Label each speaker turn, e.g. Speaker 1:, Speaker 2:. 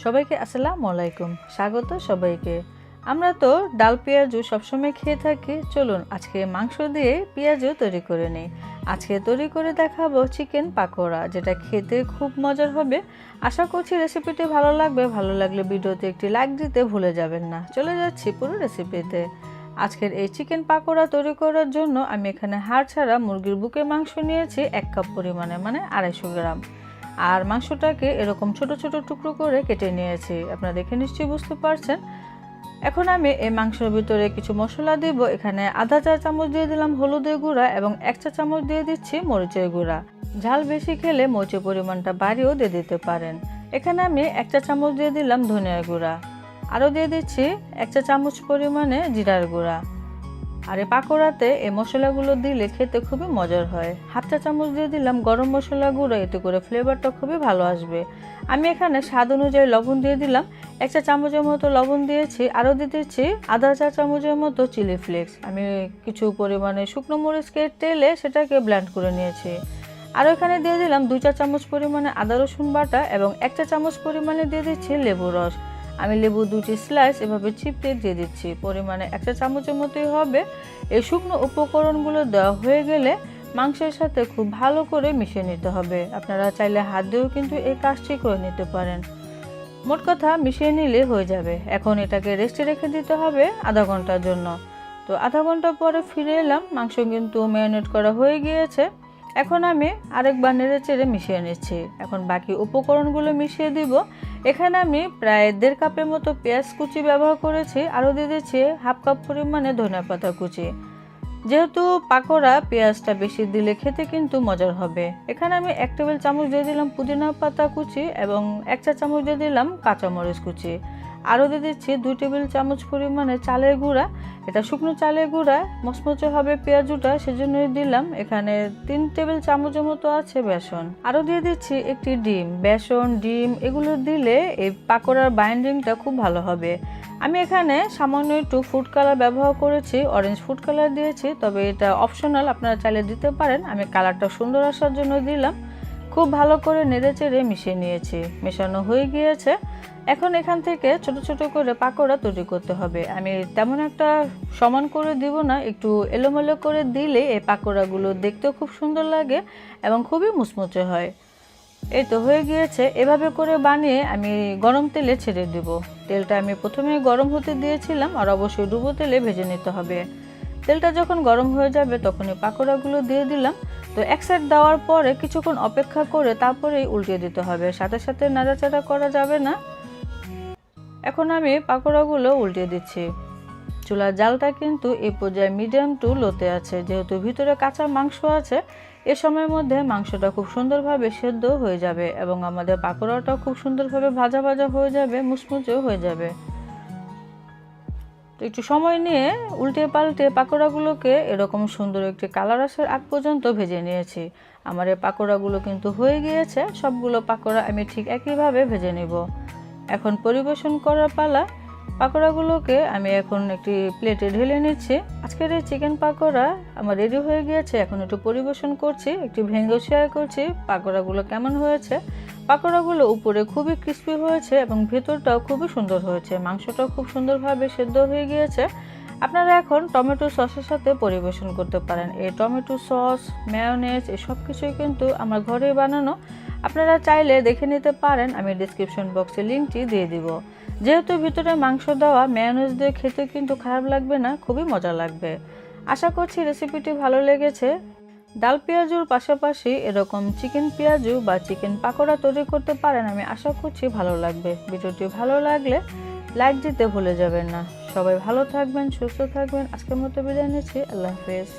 Speaker 1: সবাইকে আসসালামু আলাইকুম, স্বাগত সবাইকে। আমরা তো ডাল পেঁয়াজু সবসময় খেয়ে থাকি। চলুন আজকে মাংস দিয়ে পেঁয়াজু তৈরি করে নিই। আজকে তৈরি করে দেখাবো চিকেন পাকোড়া, যেটা খেতে খুব মজার হবে। আশা করছি রেসিপিটি ভালো লাগবে। ভালো লাগলে ভিডিওতে একটি লাইক দিতে ভুলে যাবেন না। চলে যাচ্ছি পুরো রেসিপিতে। আজকের এই চিকেন পাকোড়া তৈরি করার জন্য আমি এখানে হাড় ছাড়া মুরগির বুকের মাংস নিয়েছি 1 কাপ পরিমাণে, মানে 250 গ্রাম। আর মাংসটাকে এরকম ছোট ছোট টুকরো করে কেটে নিয়েছি, আপনারা দেখে নিশ্চয়ই বুঝতে পারছেন। এখন আমি এই মাংসের ভিতরে কিছু মশলা দিব। এখানে আধা চা চামচ দিয়ে দিলাম হলুদের গুঁড়া এবং 1 চা চামচ দিয়ে দিচ্ছি মরিচের গুঁড়া। ঝাল বেশি খেলে মরিচের পরিমাণটা বাড়িয়েও দিয়ে দিতে পারেন। এখানে আমি 1 চা চামচ দিয়ে দিলাম ধনিয়ার গুঁড়া, আরও দিয়ে দিচ্ছি 1 চা চামচ পরিমাণে জিরার গুঁড়া। আর এই পাকোড়াতে এই মশলাগুলো দিলে খেতে খুবই মজার হয়। 1/2 চা চামচ দিয়ে দিলাম গরম মশলা গুঁড়ো, এতে করে ফ্লেভারটা খুবই ভালো আসবে। আমি এখানে স্বাদ অনুযায়ী লবণ দিয়ে দিলাম, 1 চা চামচের মতো লবণ দিয়েছি। আরও দিয়ে দিচ্ছি আধা চা চামচের মতো চিলি ফ্লেক্স। আমি কিছু পরিমাণে শুকনো মরিচকে তেলে সেটাকে ব্লেন্ড করে নিয়েছি। আর এখানে দিয়ে দিলাম 2 চা চামচ পরিমাণে আদা রসুন বাটা এবং 1 চা চামচ পরিমাণে দিয়ে দিচ্ছি লেবু রস। আমি লেবু 2টি স্লাইস এভাবে চিপে দিয়ে দিচ্ছি, পরিমাণে 1 চা চামচের মতোই হবে। এই শুকনো উপকরণগুলো দেওয়া হয়ে গেলে মাংসের সাথে খুব ভালো করে মিশিয়ে নিতে হবে। আপনারা চাইলে হাত দিয়েও কিন্তু এই কাজটি করে নিতে পারেন। মোট কথা মিশিয়ে নিলে হয়ে যাবে। এখন এটাকে রেস্টে রেখে দিতে হবে আধা ঘন্টার জন্য। তো আধা ঘন্টা পরে ফিরে এলাম, মাংস কিন্তু ম্যারিনেট করা হয়ে গিয়েছে। এখন আমি আরেকবার নেড়ে চেড়ে মিশিয়ে নিচ্ছি। এখন বাকি উপকরণগুলো মিশিয়ে দিব। এখানে আমি প্রায় 1.5 কাপের মতো পেঁয়াজ কুচি ব্যবহার করেছি। আরও দিয়ে দিচ্ছি 1/2 কাপ পরিমাণে ধনিয়া পাতা কুচি। যেহেতু পাকোড়া পেঁয়াজটা বেশি দিলে খেতে কিন্তু মজার হবে। এখানে আমি 1 টেবিল চামচ দিয়ে দিলাম পুদিনা পাতা কুচি এবং 1 চা চামচ দিয়ে দিলাম কাঁচামরিচ কুচি। আরও দিয়ে দিচ্ছি 2 টেবিল চামচ পরিমাণে চালের গুঁড়া। এটা শুকনো চালের গুঁড়া, মচমচে হবে পেঁয়াজুটা, সেজন্যই দিলাম। এখানে 3 টেবিল চামচের মতো আছে বেসন। আরও দিয়ে দিচ্ছি একটি ডিম। বেসন, ডিম এগুলো দিলে এই পাকোড়ার বাইন্ডিংটা খুব ভালো হবে। আমি এখানে সামান্য একটু ফুড কালার ব্যবহার করেছি, অরেঞ্জ ফুড কালার দিয়েছি, তবে এটা অপশনাল, আপনারা চাইলে দিতে পারেন। আমি কালারটা সুন্দর আসার জন্য দিলাম। খুব ভালো করে নেড়ে চেড়ে মিশিয়ে নিয়েছি, মেশানো হয়ে গিয়েছে। এখন এখান থেকে ছোট ছোট করে পাকোড়া তৈরি করতে হবে। আমি তেমন একটা সমান করে দিব না, একটু এলোমেলো করে দিলে এই পাকোড়াগুলো দেখতেও খুব সুন্দর লাগে এবং খুবই মুচমুচে হয়। এই তো হয়ে গিয়েছে। এভাবে করে বানিয়ে আমি গরম তেলে ছেড়ে দেব। তেলটা আমি প্রথমে গরম হতে দিয়েছিলাম, আর অবশ্যই ডুবো তেলে ভেজে নিতে হবে। তেলটা যখন গরম হয়ে যাবে তখন এই পাকোড়াগুলো দিয়ে দিলাম। তো এক সাইড দেওয়ার পরে কিছুক্ষণ অপেক্ষা করে তারপরেই উল্টে দিতে হবে, সাথে সাথে নাড়াচাড়া করা যাবে না। এখন আমি পাকোড়াগুলো উল্টে দিচ্ছি। চুলার জালটা কিন্তু এই পর্যায়ে মিডিয়াম টু লোতে আছে, যেহেতু ভিতরে কাঁচা মাংস আছে। এ সময়ের মধ্যে মাংসটা খুব সুন্দরভাবে সেদ্ধ হয়ে যাবে এবং আমাদের পাকোড়াটাও খুব সুন্দরভাবে ভাজা ভাজা হয়ে যাবে, মুচমুচেও হয়ে যাবে। তো একটু সময় নিয়ে উল্টে পাল্টে পাকোড়াগুলোকে এরকম সুন্দর একটি কালার আসার আগ পর্যন্ত ভেজে নিয়েছি। আমার এই পাকোড়াগুলো কিন্তু হয়ে গিয়েছে। সবগুলো পাকোড়া আমি ঠিক একইভাবে ভেজে নেব। এখন পরিবেশন করার পালা। পাকোড়াগুলোকে আমি এখন একটি প্লেটে ঢেলে নিচ্ছি। আজকের এই চিকেন পাকোড়া আমার রেডি হয়ে গিয়েছে। এখন একটু পরিবেশন করছি, একটু ভেঙে শেয়ার করছি পাকোড়াগুলো কেমন হয়েছে। পাকোড়াগুলো উপরে খুবই ক্রিস্পি হয়েছে এবং ভেতরটাও খুবই সুন্দর হয়েছে। মাংসটাও খুব সুন্দরভাবে সেদ্ধ হয়ে গিয়েছে। আপনারা এখন টমেটো সসের সাথে পরিবেশন করতে পারেন। এই টমেটো সস, মেয়োনেজ এই সব কিছুই কিন্তু আমার ঘরে বানানো। আপনারা চাইলে দেখে নিতে পারেন, আমি ডেসক্রিপশন বক্সে লিঙ্কটি দিয়ে দিব। যেহেতু ভিতরে মাংস দেওয়া, মেয়োনেজ দিয়ে খেতে কিন্তু খারাপ লাগবে না, খুবই মজা লাগবে। আশা করছি রেসিপিটি ভালো লেগেছে। ডাল পেঁয়াজুর পাশাপাশি এরকম চিকেন পেঁয়াজু বা চিকেন পাকোড়া তৈরি করতে পারেন, আমি আশা করছি ভালো লাগবে। ভিডিওটি ভালো লাগলে লাইক দিতে ভুলে যাবেন না। সবাই ভালো থাকবেন, সুস্থ থাকবেন। আজকের মতো বিদায় নিচ্ছি। আল্লাহ হাফেজ।